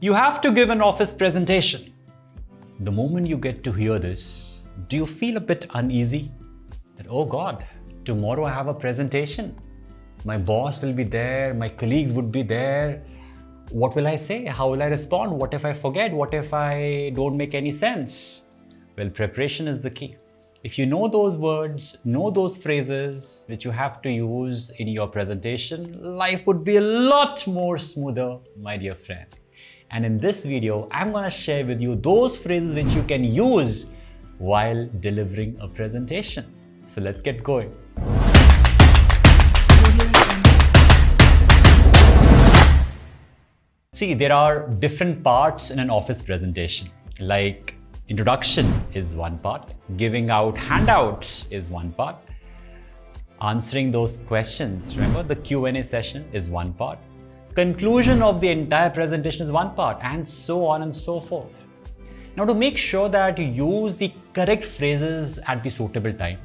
You have to give an office presentation. The moment you get to hear this, do you feel a bit uneasy? That, oh God, tomorrow I have a presentation. My boss will be there, my colleagues would be there. What will I say? How will I respond? What if I forget? What if I don't make any sense? Well, preparation is the key. If you know those words, know those phrases which you have to use in your presentation, life would be a lot more smoother, my dear friend. And in this video, I'm going to share with you those phrases which you can use while delivering a presentation. So let's get going. See, there are different parts in an office presentation. Like introduction is one part, giving out handouts is one part, answering those questions, remember the Q&A session is one part, conclusion of the entire presentation is one part, and so on and so forth. Now, to make sure that you use the correct phrases at the suitable time,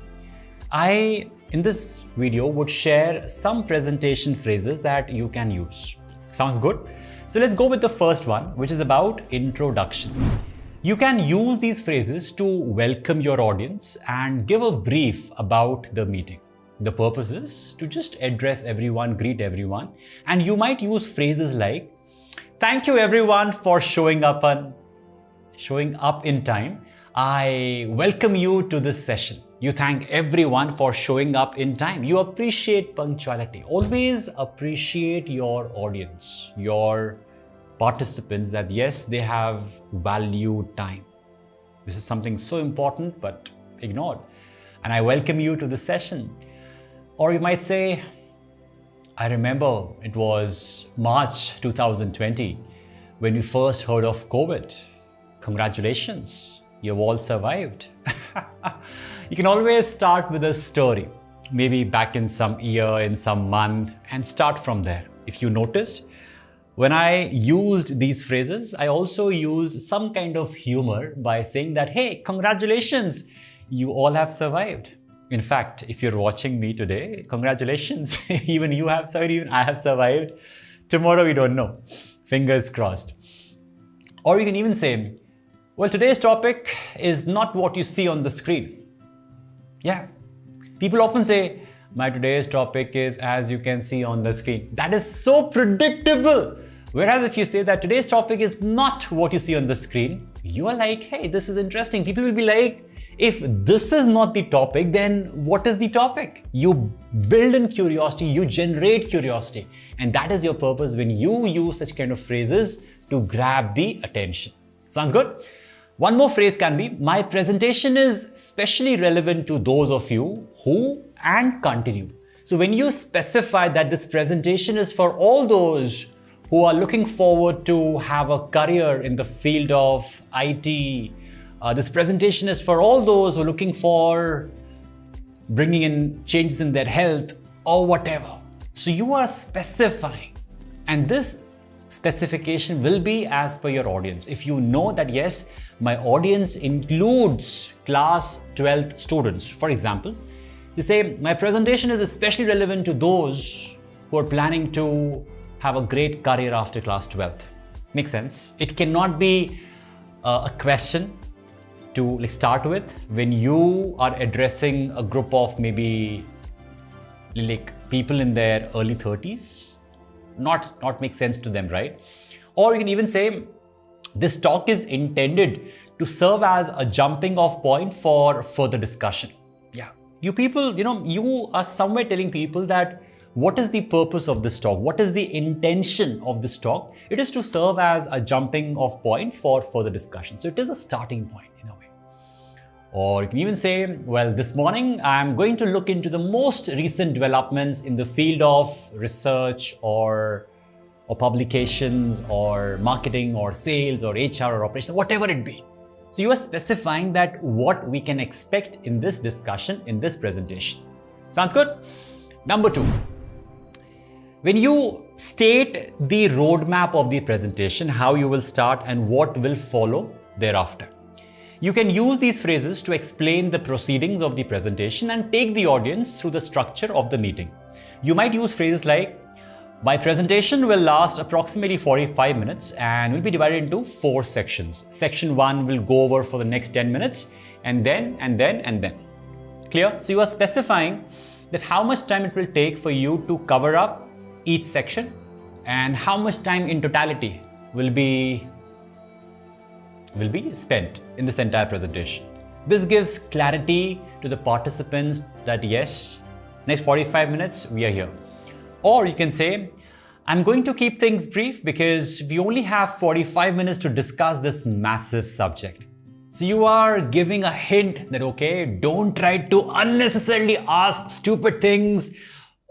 I, in this video, would share some presentation phrases that you can use. Sounds good? So let's go with the first one, which is about introduction. You can use these phrases to welcome your audience and give a brief about the meeting. The purpose is to just address everyone, greet everyone, and you might use phrases like, "Thank you everyone for showing up in time. I welcome you to this session." You thank everyone for showing up in time. You appreciate punctuality. Always appreciate your audience, your participants, that yes, they have valued time. This is something so important but ignored. And I welcome you to the session. Or you might say, "I remember it was March 2020 when we first heard of COVID. Congratulations, you've all survived." You can always start with a story, maybe back in some year, in some month, and start from there. If you noticed, when I used these phrases, I also used some kind of humor by saying that, hey, congratulations, you all have survived. In fact, if you're watching me today, congratulations, even you have survived, even I have survived. Tomorrow we don't know, fingers crossed. Or you can even say, well, today's topic is not what you see on the screen. Yeah, people often say, my today's topic is as you can see on the screen. That is so predictable. Whereas if you say that today's topic is not what you see on the screen, you are like, hey, this is interesting. People will be like, if this is not the topic, then what is the topic? You build in curiosity, you generate curiosity. And that is your purpose when you use such kind of phrases to grab the attention. Sounds good? One more phrase can be, my presentation is especially relevant to those of you who and continue. So when you specify that this presentation is for all those who are looking forward to have a career in the field of IT, this presentation is for all those who are looking for bringing in changes in their health or whatever. So you are specifying, and this specification will be as per your audience. If you know that, yes, my audience includes class 12th students, for example, you say, my presentation is especially relevant to those who are planning to have a great career after class 12th. Makes sense? It cannot be a question to start with when you are addressing a group of maybe like people in their early 30s. Not make sense to them, right? Or you can even say, this talk is intended to serve as a jumping off point for further discussion. Yeah, you people, you are somewhere telling people that what is the purpose of this talk? What is the intention of this talk? It is to serve as a jumping off point for further discussion. So it is a starting point in a way. Or you can even say, well, this morning I'm going to look into the most recent developments in the field of research or publications or marketing or sales or HR or operations, whatever it be. So you are specifying that what we can expect in this discussion, in this presentation. Sounds good? Number 2, when you state the roadmap of the presentation, how you will start and what will follow thereafter. You can use these phrases to explain the proceedings of the presentation and take the audience through the structure of the meeting. You might use phrases like, My presentation will last approximately 45 minutes and will be divided into 4 sections. Section 1 will go over for the next 10 minutes and then. Clear? So you are specifying that how much time it will take for you to cover up each section and how much time in totality will be spent in this entire presentation. This gives clarity to the participants that yes, next 45 minutes we are here. Or you can say, I'm going to keep things brief because we only have 45 minutes to discuss this massive subject. So you are giving a hint that, okay, don't try to unnecessarily ask stupid things,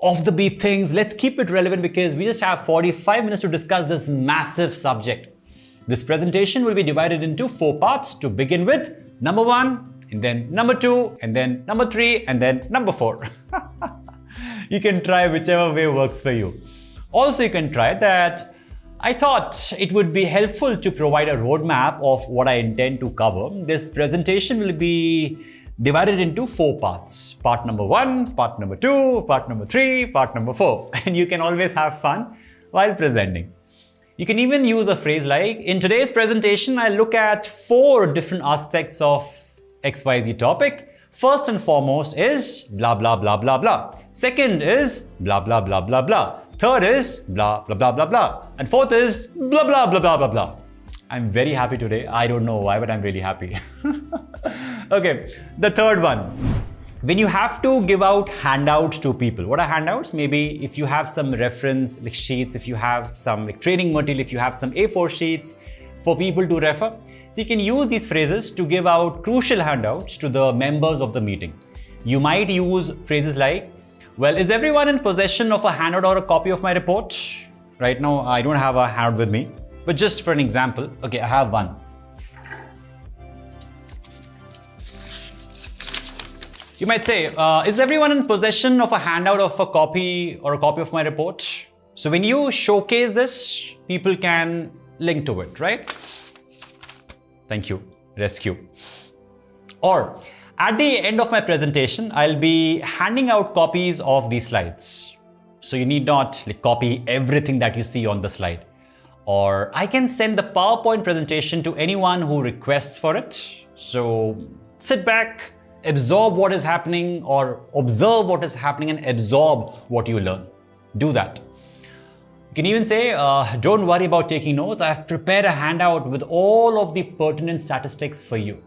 off the beat things. Let's keep it relevant because we just have 45 minutes to discuss this massive subject. This presentation will be divided into 4 parts to begin with. Number 1, and then number 2, and then number 3, and then number 4. You can try whichever way works for you. Also, you can try that I thought it would be helpful to provide a roadmap of what I intend to cover. This presentation will be divided into 4 parts. Part number 1, part number 2, part number 3, part number 4. And you can always have fun while presenting. You can even use a phrase like, in today's presentation, I look at 4 different aspects of XYZ topic. First and foremost is blah, blah, blah, blah, blah. Second is blah, blah, blah, blah, blah. Third is blah, blah, blah, blah, blah. And fourth is blah, blah, blah, blah, blah, blah. I'm very happy today. I don't know why, but I'm really happy. Okay, the third one. When you have to give out handouts to people. What are handouts? Maybe if you have some reference sheets, if you have some training material, if you have some A4 sheets for people to refer. So you can use these phrases to give out crucial handouts to the members of the meeting. You might use phrases like, well, is everyone in possession of a handout or a copy of my report? Right now, I don't have a handout with me, but just for an example, okay, I have one. You might say, is everyone in possession of a handout of a copy or a copy of my report? So when you showcase this, people can link to it, right? Thank you, rescue. Or at the end of my presentation, I'll be handing out copies of these slides. So you need not copy everything that you see on the slide. Or I can send the PowerPoint presentation to anyone who requests for it. So sit back, absorb what is happening, or observe what is happening and absorb what you learn. Do that. You can even say, don't worry about taking notes. I have prepared a handout with all of the pertinent statistics for you.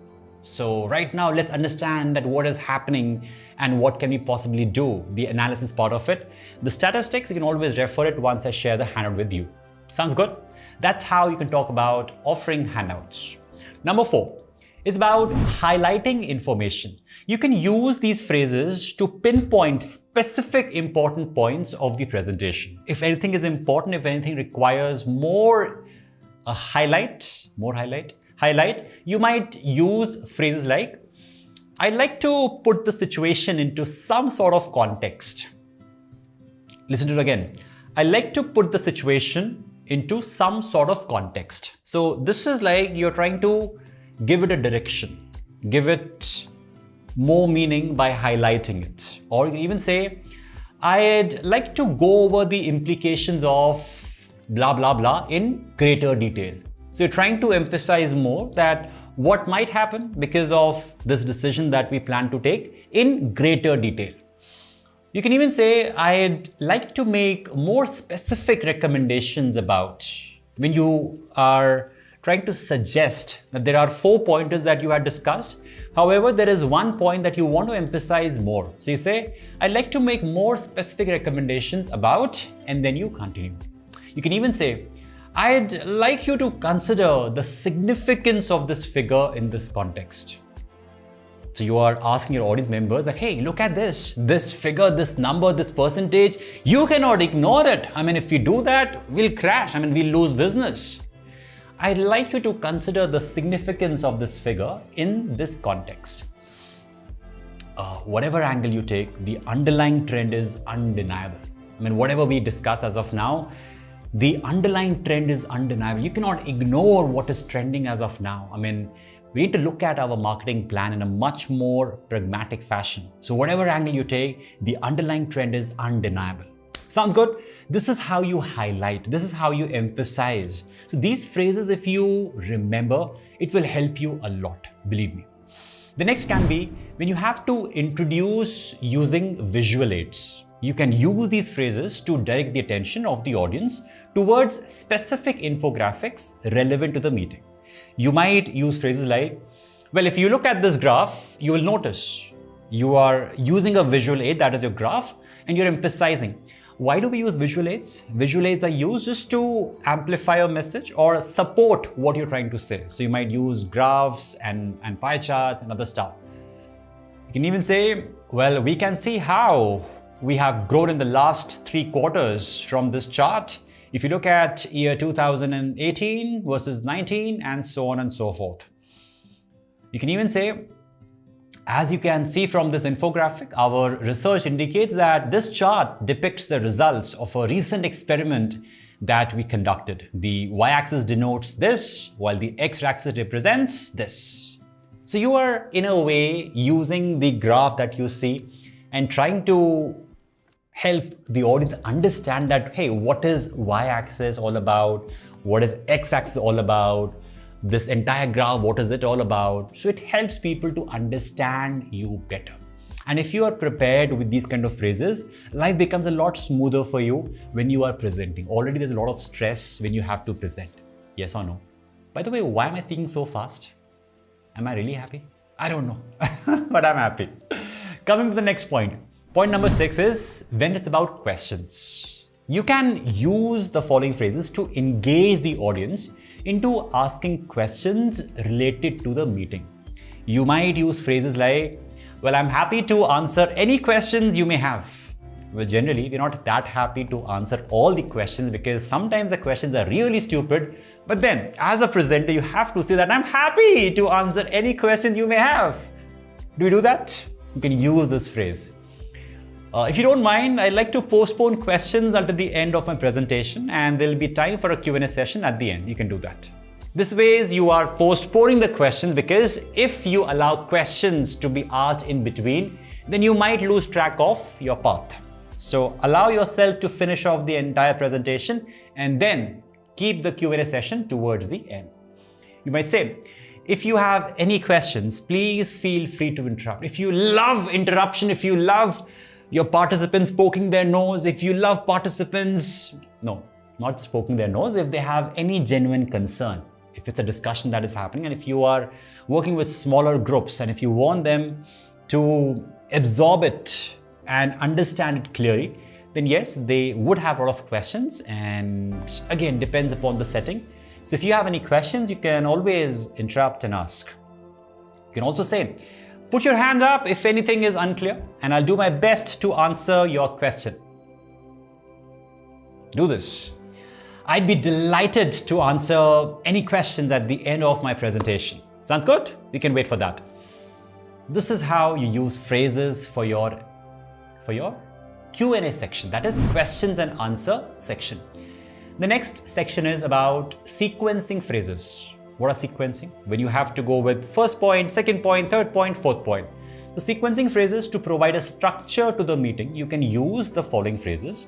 So right now, let's understand that what is happening and what can we possibly do, the analysis part of it. The statistics, you can always refer it once I share the handout with you. Sounds good? That's how you can talk about offering handouts. Number 4 is about highlighting information. You can use these phrases to pinpoint specific important points of the presentation. If anything is important, if anything requires more highlight, you might use phrases like, I'd like to put the situation into some sort of context. Listen to it again. I like to put the situation into some sort of context. So this is like you're trying to give it a direction, give it more meaning by highlighting it. Or you can even say, I'd like to go over the implications of blah, blah, blah in greater detail. So you're trying to emphasize more that what might happen because of this decision that we plan to take in greater detail. You can even say, I'd like to make more specific recommendations about when you are trying to suggest that there are 4 pointers that you had discussed. However, there is one point that you want to emphasize more. So you say, I'd like to make more specific recommendations about, and then you continue. You can even say, I'd like you to consider the significance of this figure in this context. So you are asking your audience members that, hey, look at this figure, this number, this percentage, you cannot ignore it. I mean, if we do that, we'll crash. I mean, we'll lose business. I'd like you to consider the significance of this figure in this context. Whatever angle you take, the underlying trend is undeniable. I mean, whatever we discuss as of now, the underlying trend is undeniable. You cannot ignore what is trending as of now. I mean, we need to look at our marketing plan in a much more pragmatic fashion. So whatever angle you take, the underlying trend is undeniable. Sounds good? This is how you highlight, this is how you emphasize. So these phrases, if you remember, it will help you a lot, believe me. The next can be when you have to introduce using visual aids. You can use these phrases to direct the attention of the audience towards specific infographics relevant to the meeting. You might use phrases like, well, if you look at this graph, you will notice you are using a visual aid, that is your graph, and you're emphasizing. Why do we use visual aids? Visual aids are used just to amplify a message or support what you're trying to say. So you might use graphs and pie charts and other stuff. You can even say, well, we can see how we have grown in the last 3 quarters from this chart. If you look at year 2018 versus 19 and so on and so forth. You can even say, as you can see from this infographic, our research indicates that this chart depicts the results of a recent experiment that we conducted. The y-axis denotes this, while the x-axis represents this. So you are, in a way, using the graph that you see and trying to help the audience understand that, hey, what is y-axis all about? What is x-axis all about? This entire graph, what is it all about? So it helps people to understand you better. And if you are prepared with these kind of phrases, life becomes a lot smoother for you when you are presenting. Already there's a lot of stress when you have to present. Yes or no? By the way, why am I speaking so fast? Am I really happy? I don't know, but I'm happy. Coming to the next point. Point number 6 is when it's about questions. You can use the following phrases to engage the audience into asking questions related to the meeting. You might use phrases like, well, I'm happy to answer any questions you may have. Well, generally, we're not that happy to answer all the questions because sometimes the questions are really stupid. But then, as a presenter, you have to say that I'm happy to answer any questions you may have. Do you do that? You can use this phrase. If you don't mind, I'd like to postpone questions until the end of my presentation, and there'll be time for a Q&A session at the end. You can do that. This ways you are postponing the questions, because if you allow questions to be asked in between, then you might lose track of your path. So allow yourself to finish off the entire presentation and then keep the Q&A session towards the end. You might say, if you have any questions, please feel free to interrupt. If you love interruption, if you love your participants poking their nose, if you love participants, no, not just poking their nose, if they have any genuine concern, if it's a discussion that is happening, and if you are working with smaller groups, and if you want them to absorb it and understand it clearly, then yes, they would have a lot of questions, and again, depends upon the setting. So if you have any questions, you can always interrupt and ask. You can also say, put your hand up if anything is unclear, and I'll do my best to answer your question. Do this. I'd be delighted to answer any questions at the end of my presentation. Sounds good? We can wait for that. This is how you use phrases for your Q&A section, that is questions and answer section. The next section is about sequencing phrases. What are sequencing? When you have to go with first point, second point, third point, fourth point. The sequencing phrases, to provide a structure to the meeting, you can use the following phrases.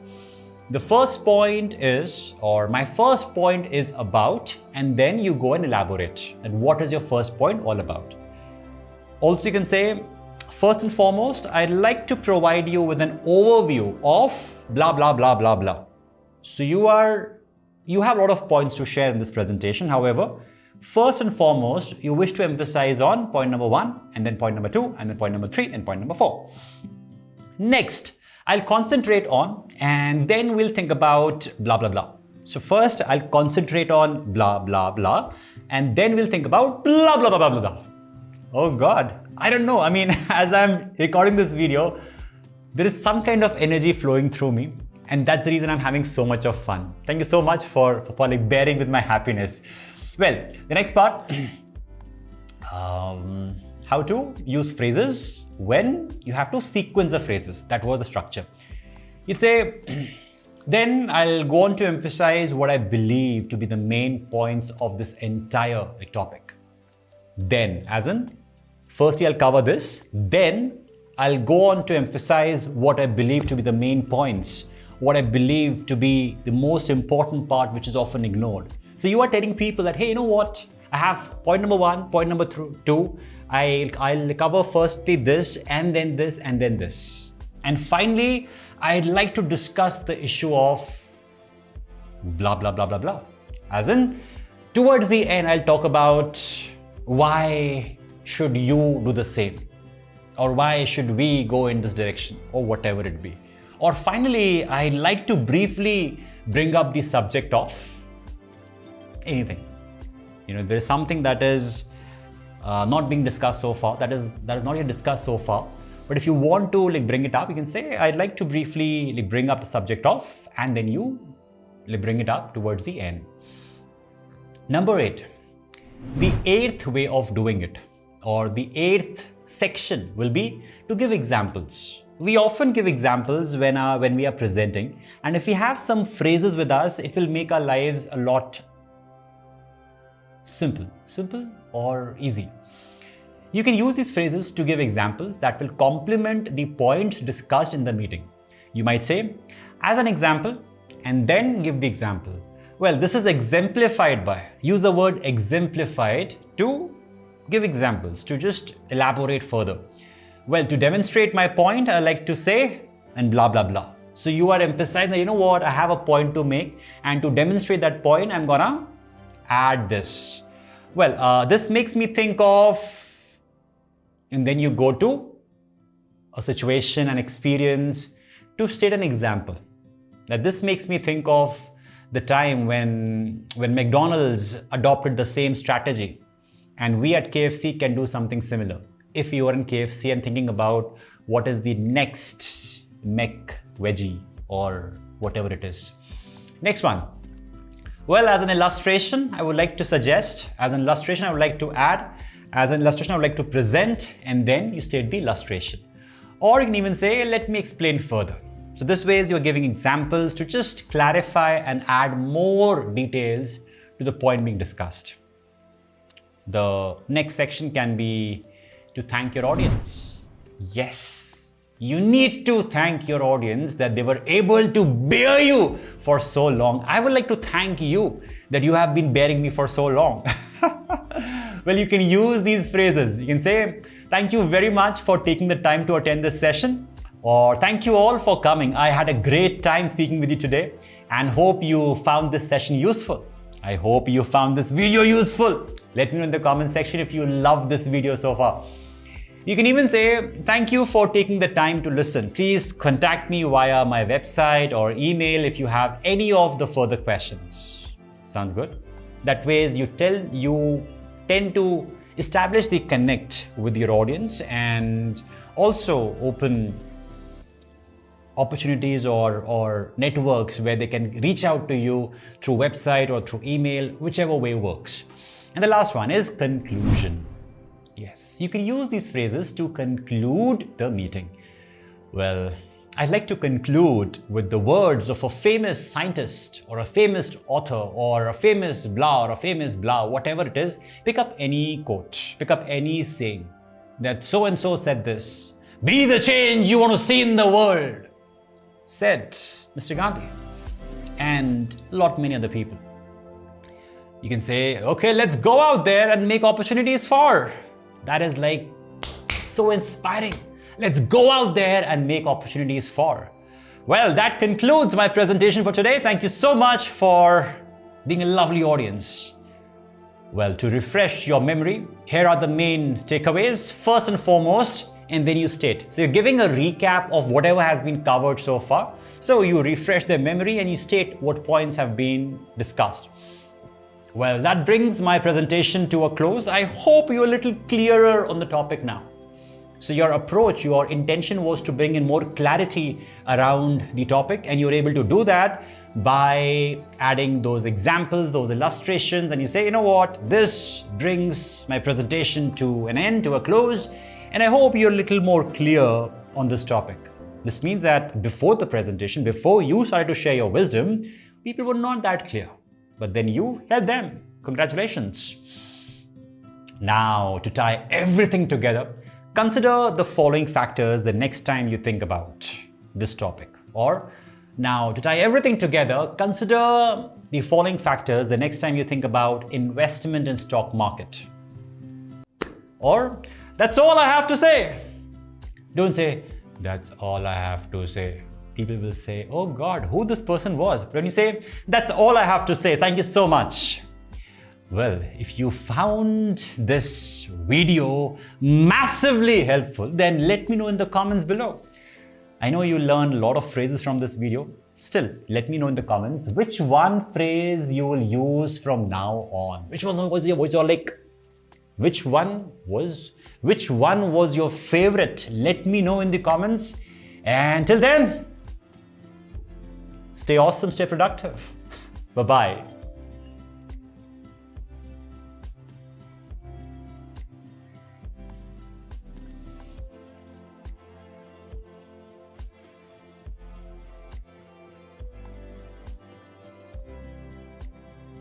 The first point is, or my first point is about, and then you go and elaborate. And what is your first point all about? Also, you can say, first and foremost, I'd like to provide you with an overview of blah, blah, blah, blah, blah. So you have a lot of points to share in this presentation. However, first and foremost, you wish to emphasize on point number 1, and then point number 2, and then point number 3, and point number 4. Next, I'll concentrate on, and then we'll think about blah, blah, blah. So first, I'll concentrate on blah, blah, blah, and then we'll think about blah, blah, blah, blah, blah. Oh God, I don't know. I mean, as I'm recording this video, there is some kind of energy flowing through me, and that's the reason I'm having so much of fun. Thank you so much for like bearing with my happiness. Well, the next part, how to use phrases when you have to sequence the phrases. That was the structure. You'd say, then I'll go on to emphasize what I believe to be the main points of this entire topic. Then, as in, firstly I'll cover this, then I'll go on to emphasize what I believe to be the main points. what I believe to be the most important part, which is often ignored. So you are telling people that, hey, you know what? I have point number 1, point number 2. I'll cover firstly this, and then this, and then this. And finally, I'd like to discuss the issue of blah, blah, blah, blah, blah. As in, towards the end, I'll talk about why should you do the same? Or why should we go in this direction? Or whatever it be. Or finally, I'd like to briefly bring up the subject of anything. You know, there is something that is not being discussed so far, that is not yet discussed so far. But if you want to bring it up, you can say, I'd like to briefly bring up the subject of, and then you bring it up towards the end. Number 8, the 8th way of doing it, or the 8th section will be to give examples. We often give examples when we are presenting, and if we have some phrases with us, it will make our lives a lot simple or easy. You can use these phrases to give examples that will complement the points discussed in the meeting. You might say, as an example, and then give the example. Well, this is exemplified by, use the word exemplified to give examples, to just elaborate further. Well, to demonstrate my point, I like to say, and blah, blah, blah. So you are emphasizing that, you know what, I have a point to make, and to demonstrate that point, I'm gonna add this. Well, this makes me think of, and then you go to a situation, an experience, to state an example. Now, this makes me think of the time when McDonald's adopted the same strategy, and we at KFC can do something similar. If you are in KFC and thinking about what is the next Mc veggie or whatever it is. Next one. Well, as an illustration, I would like to suggest, as an illustration, I would like to add, as an illustration, I would like to present, and then you state the illustration. Or you can even say, let me explain further. So this way you're giving examples to just clarify and add more details to the point being discussed. The next section can be to thank your audience. Yes, you need to thank your audience that they were able to bear you for so long. I would like to thank you that you have been bearing me for so long. Well, you can use these phrases. You can say, thank you very much for taking the time to attend this session. Or thank you all for coming. I had a great time speaking with you today and hope you found this session useful. I hope you found this video useful. Let me know in the comment section if you loved this video so far. You can even say, thank you for taking the time to listen. Please contact me via my website or email if you have any of the further questions. Sounds good? That way you tend to establish the connect with your audience and also open opportunities or networks where they can reach out to you through website or through email, whichever way works. And the last one is conclusion. Yes, you can use these phrases to conclude the meeting. Well, I'd like to conclude with the words of a famous scientist or a famous author or a famous blah or a famous blah, whatever it is. Pick up any quote, pick up any saying that so-and-so said this. Be the change you want to see in the world, said Mr. Gandhi, and a lot many other people. You can say, okay, let's go out there and make opportunities for. That is like so inspiring. Let's go out there and make opportunities for. Well, that concludes my presentation for today. Thank you so much for being a lovely audience. Well, to refresh your memory, here are the main takeaways. First and foremost, and then you state. So you're giving a recap of whatever has been covered so far. So you refresh their memory and you state what points have been discussed. Well, that brings my presentation to a close. I hope you're a little clearer on the topic now. So your approach, your intention was to bring in more clarity around the topic, and you're able to do that by adding those examples, those illustrations, and you say, you know what, this brings my presentation to an end, to a close, and I hope you're a little more clear on this topic. This means that before the presentation, before you started to share your wisdom, people were not that clear. But then you helped them. Congratulations. Now, to tie everything together, consider the following factors the next time you think about this topic, or Now, to tie everything together, consider the following factors the next time you think about investment in stock market. Or, that's all I have to say. Don't say, that's all I have to say. People will say, oh God, who this person was. When you say, that's all I have to say, thank you so much. Well, if you found this video massively helpful, then let me know in the comments below. I know you learned a lot of phrases from this video. Still, let me know in the comments which one phrase you will use from now on. Which one was your favorite? Let me know in the comments. And till then, stay awesome, stay productive. Bye-bye.